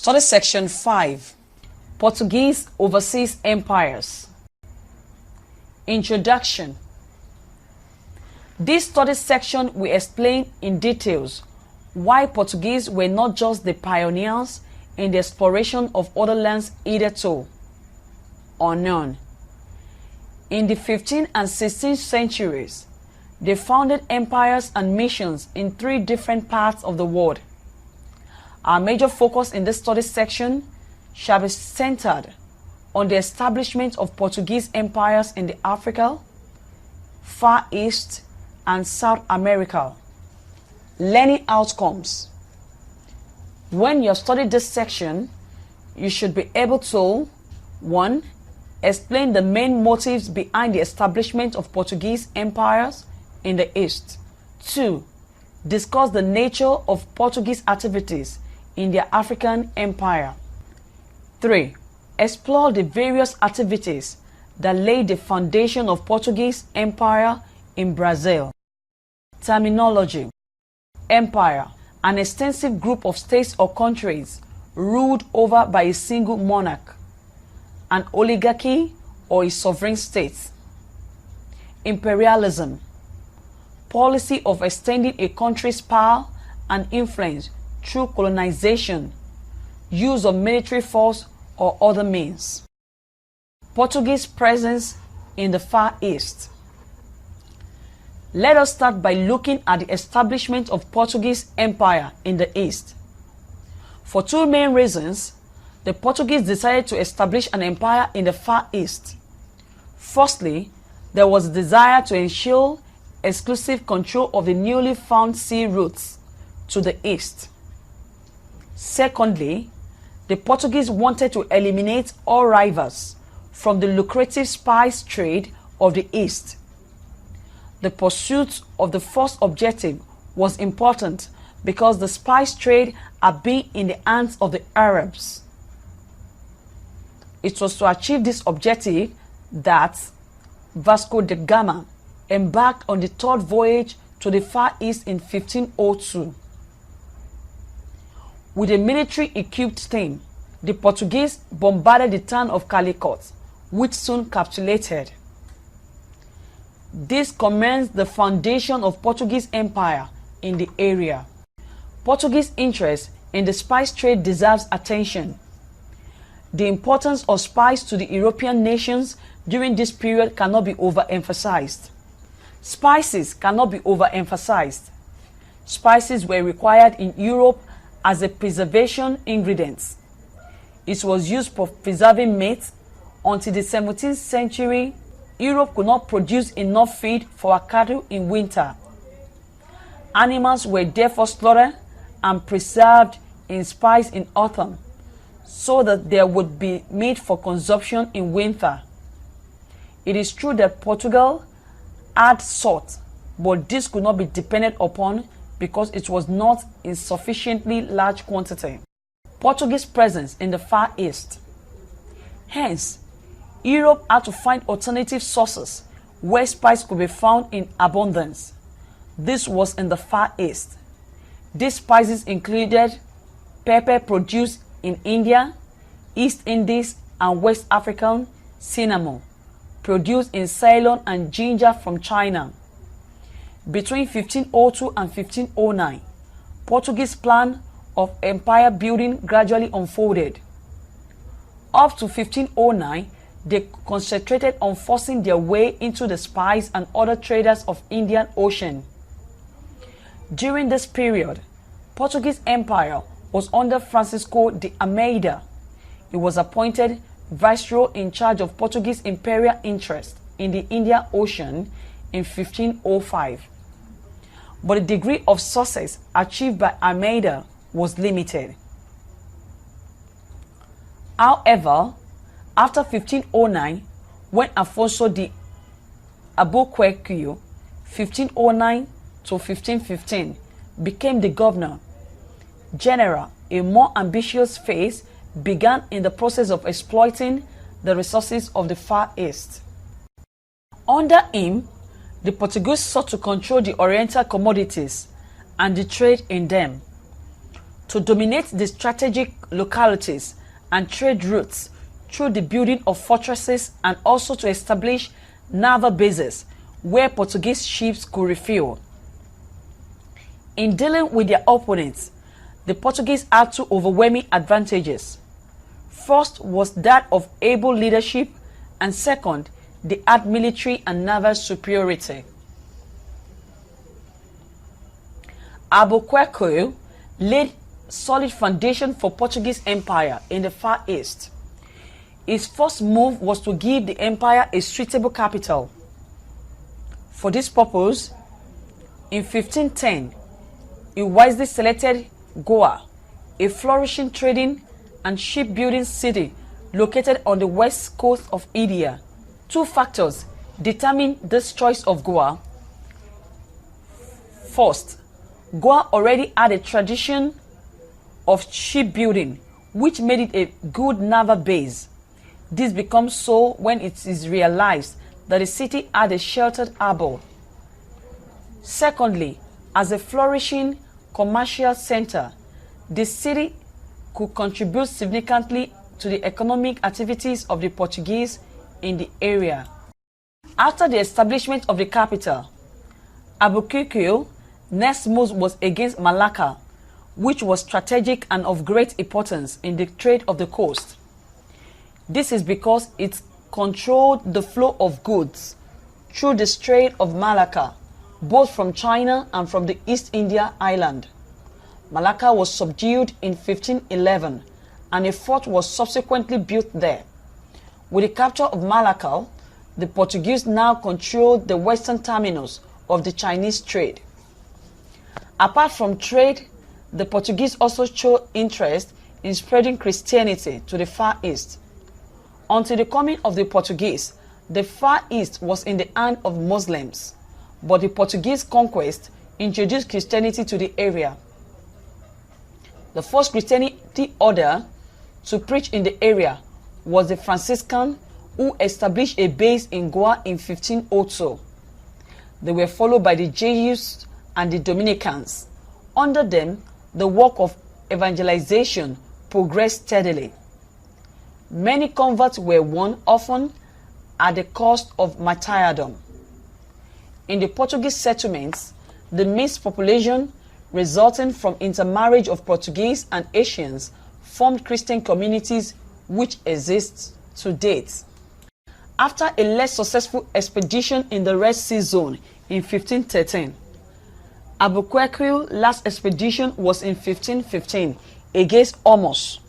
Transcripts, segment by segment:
Study section 5. Portuguese Overseas Empires. Introduction. This study section will explain in details why Portuguese were not just the pioneers in the exploration of other lands hitherto unknown. In the 15th and 16th centuries, they founded empires and missions in 3 different parts of the world. Our major focus in this study section shall be centered on the establishment of Portuguese empires in the Africa, Far East, and South America. Learning outcomes. When you have studied this section, you should be able to 1. Explain the main motives behind the establishment of Portuguese empires in the East. 2. Discuss the nature of Portuguese activities in their African empire. 3. Explore the various activities that laid the foundation of Portuguese empire in Brazil. Terminology. Empire, an extensive group of states or countries ruled over by a single monarch, an oligarchy or a sovereign state. Imperialism, policy of extending a country's power and influence through colonization, use of military force or other means. Portuguese presence in the Far East. Let us start by looking at the establishment of Portuguese empire in the East. For 2 main reasons, the Portuguese decided to establish an empire in the Far East. Firstly, there was a desire to ensure exclusive control of the newly found sea routes to the east. Secondly, the Portuguese wanted to eliminate all rivals from the lucrative spice trade of the East. The pursuit of the first objective was important because the spice trade had been in the hands of the Arabs. It was to achieve this objective that Vasco da Gama embarked on the 3rd voyage to the Far East in 1502. With a military-equipped team, the Portuguese bombarded the town of Calicut, which soon capitulated. This commenced the foundation of Portuguese empire in the area. Portuguese interest in the spice trade deserves attention. The importance of spice to the European nations during this period cannot be overemphasized. Spices cannot be overemphasized. Spices were required in Europe as a preservation ingredient. It was used for preserving meat. Until the 17th century, Europe could not produce enough feed for our cattle in winter. Animals were therefore slaughtered and preserved in spice in autumn, so that there would be meat for consumption in winter. It is true that Portugal had salt, but this could not be depended upon because it was not in sufficiently large quantity. Portuguese presence in the Far East. Hence, Europe had to find alternative sources where spice could be found in abundance. This was in the Far East. These spices included pepper produced in India, East Indies and West African, cinnamon produced in Ceylon, and ginger from China. Between 1502 and 1509, Portuguese plan of empire building gradually unfolded. Up to 1509, they concentrated on forcing their way into the spice and other traders of Indian Ocean. During this period, Portuguese empire was under Francisco de Almeida. He was appointed viceroy in charge of Portuguese imperial interest in the Indian Ocean in 1505. But the degree of success achieved by Almeida was limited. However, after 1509, when Afonso de Albuquerque (1509 to 1515) became the governor general, a more ambitious phase began in the process of exploiting the resources of the Far East. Under him, the Portuguese sought to control the Oriental commodities and the trade in them. to dominate the strategic localities and trade routes through the building of fortresses, and also to establish naval bases where Portuguese ships could refuel. In dealing with their opponents, the Portuguese had two overwhelming advantages. First was that of able leadership, and second, they had military and naval superiority. Albuquerque laid solid foundation for Portuguese empire in the Far East. His first move was to give the empire a suitable capital. For this purpose, in 1510, he wisely selected Goa, a flourishing trading and shipbuilding city located on the west coast of India. Two factors determined this choice of Goa. First, Goa already had a tradition of shipbuilding, which made it a good naval base. This becomes so when it is realized that the city had a sheltered harbor. Secondly, as a flourishing commercial center, the city could contribute significantly to the economic activities of the Portuguese in the area. After the establishment of the capital, Albuquerque's next move was against Malacca, which was strategic and of great importance in the trade of the coast. This is because it controlled the flow of goods through the Strait of Malacca, both from China and from the East India Island. Malacca was subdued in 1511, and a fort was subsequently built there. With the capture of Malacca, the Portuguese now controlled the western terminus of the Chinese trade. Apart from trade, the Portuguese also showed interest in spreading Christianity to the Far East. Until the coming of the Portuguese, the Far East was in the hand of Muslims, but the Portuguese conquest introduced Christianity to the area. The first Christianity order to preach in the area was the Franciscan, who established a base in Goa in 1502. They were followed by the Jesuits and the Dominicans. Under them, the work of evangelization progressed steadily. Many converts were won, often at the cost of martyrdom. In the Portuguese settlements, the mixed population resulting from intermarriage of Portuguese and Asians formed Christian communities which exist to date. After a less successful expedition in the Red Sea zone in 1513, Albuquerque's last expedition was in 1515 against Hormuz.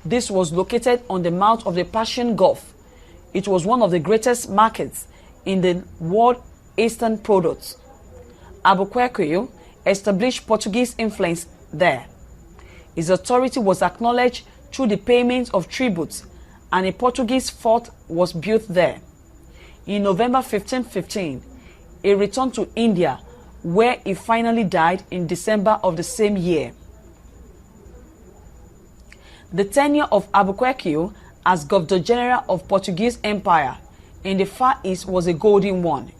This was located on the mouth of the Persian Gulf. It was one of the greatest markets in the world Eastern products. Albuquerque established Portuguese influence there. His authority was acknowledged through the payment of tributes, and a Portuguese fort was built there. In November 1515, he returned to India, where he finally died in December of the same year. The tenure of Albuquerque as Governor General of Portuguese Empire in the Far East was a golden one.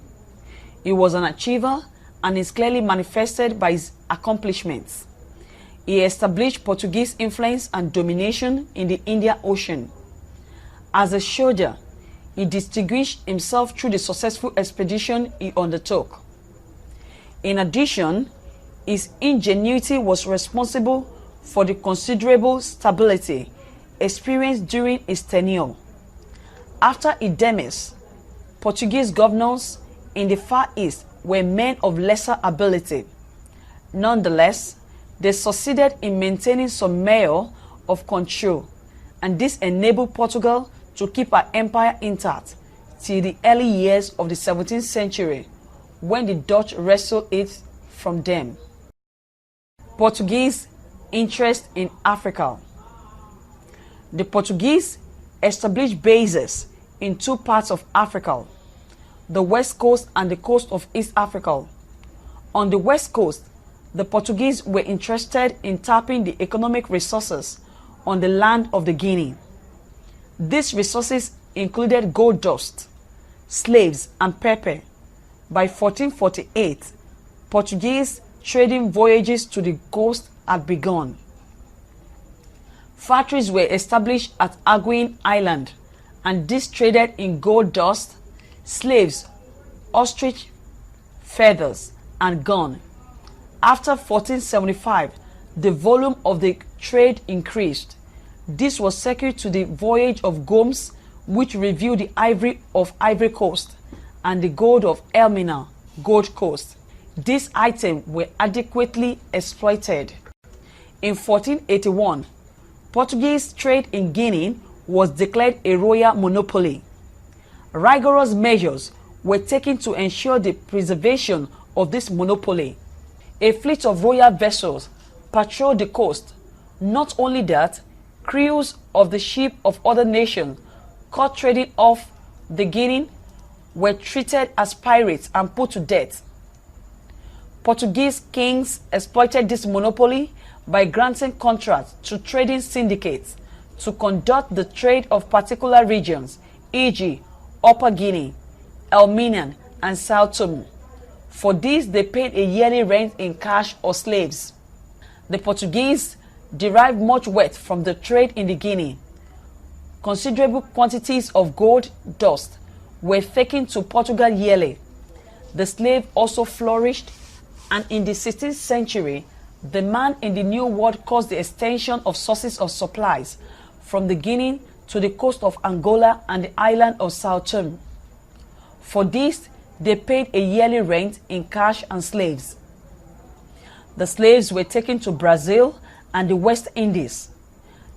He was an achiever and is clearly manifested by his accomplishments. He established Portuguese influence and domination in the Indian Ocean. As a soldier, he distinguished himself through the successful expedition he undertook. In addition, his ingenuity was responsible for the considerable stability experienced during his tenure. After his demise, Portuguese governors in the Far East were men of lesser ability. Nonetheless, they succeeded in maintaining some measure of control, and this enabled Portugal to keep her empire intact till the early years of the 17th century, when the Dutch wrested it from them. Portuguese interest in Africa. The Portuguese established bases in two parts of Africa, the west coast and the coast of East Africa. On the west coast, the Portuguese were interested in tapping the economic resources on the land of the Guinea. These resources included gold dust, slaves, and pepper. By 1448, Portuguese trading voyages to the coast had begun. Factories were established at Aguin Island, and this traded in gold dust, slaves, ostrich feathers, and gun. After 1475, the volume of the trade increased. This was secondary to the voyage of Gomes, which revealed the ivory of Ivory Coast and the gold of Elmina, Gold Coast. These items were adequately exploited. In 1481, Portuguese trade in Guinea was declared a royal monopoly. Rigorous measures were taken to ensure the preservation of this monopoly. A fleet of royal vessels patrolled the coast. Not only that, crews of the ships of other nations caught trading off the Guinea were treated as pirates and put to death. Portuguese kings exploited this monopoly by granting contracts to trading syndicates to conduct the trade of particular regions, e.g., Upper Guinea, Elmina, and Sao Tome. For this, they paid a yearly rent in cash or slaves. The Portuguese derived much wealth from the trade in the Guinea. Considerable quantities of gold dust were taken to Portugal yearly. The slave also flourished, and in the 16th century, the man in the New World caused the extension of sources of supplies from the Guinea to the coast of Angola and the island of Sao Tome. For this, they paid a yearly rent in cash and slaves. The slaves were taken to Brazil and the West Indies.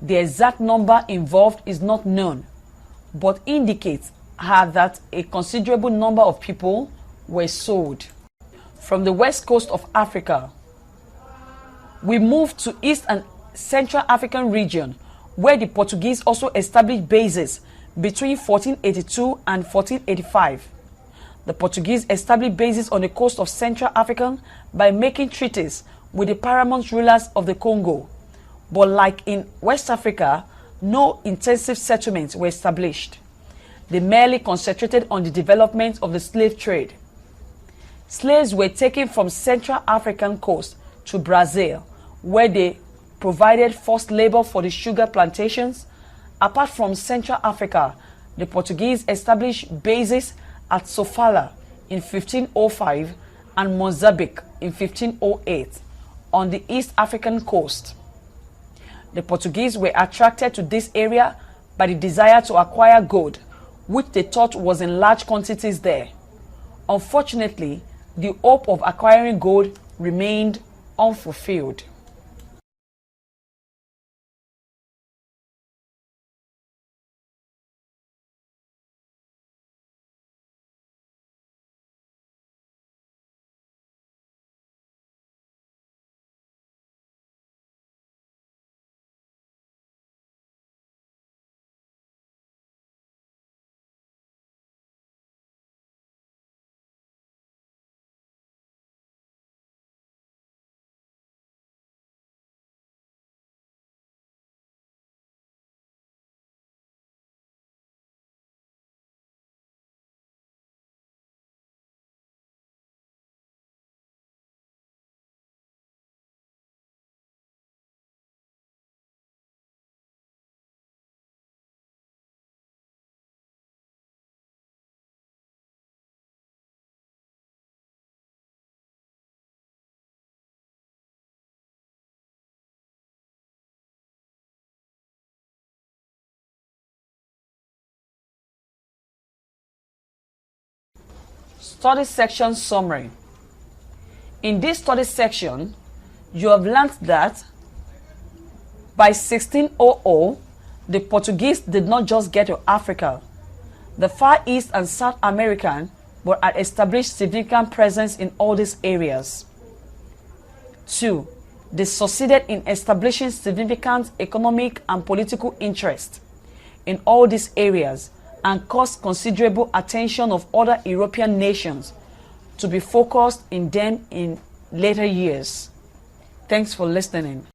The exact number involved is not known, but indicates that a considerable number of people were sold. From the west coast of Africa, we moved to East and Central African region, where the Portuguese also established bases between 1482 and 1485. The Portuguese established bases on the coast of Central Africa by making treaties with the paramount rulers of the Congo. But like in West Africa, no intensive settlements were established. They merely concentrated on the development of the slave trade. Slaves were taken from Central African coast to Brazil, where they provided forced labor for the sugar plantations. Apart from Central Africa, the Portuguese established bases at Sofala in 1505 and Mozambique in 1508 on the East African coast. The Portuguese were attracted to this area by the desire to acquire gold, which they thought was in large quantities there. Unfortunately, the hope of acquiring gold remained unfulfilled. Study section summary. In this study section, you have learned that by 1600, the Portuguese did not just get to Africa, the Far East and South America, but had established significant presence in all these areas. 2. They succeeded in establishing significant economic and political interest in all these areas and caused considerable attention of other European nations to be focused in them in later years. Thanks for listening.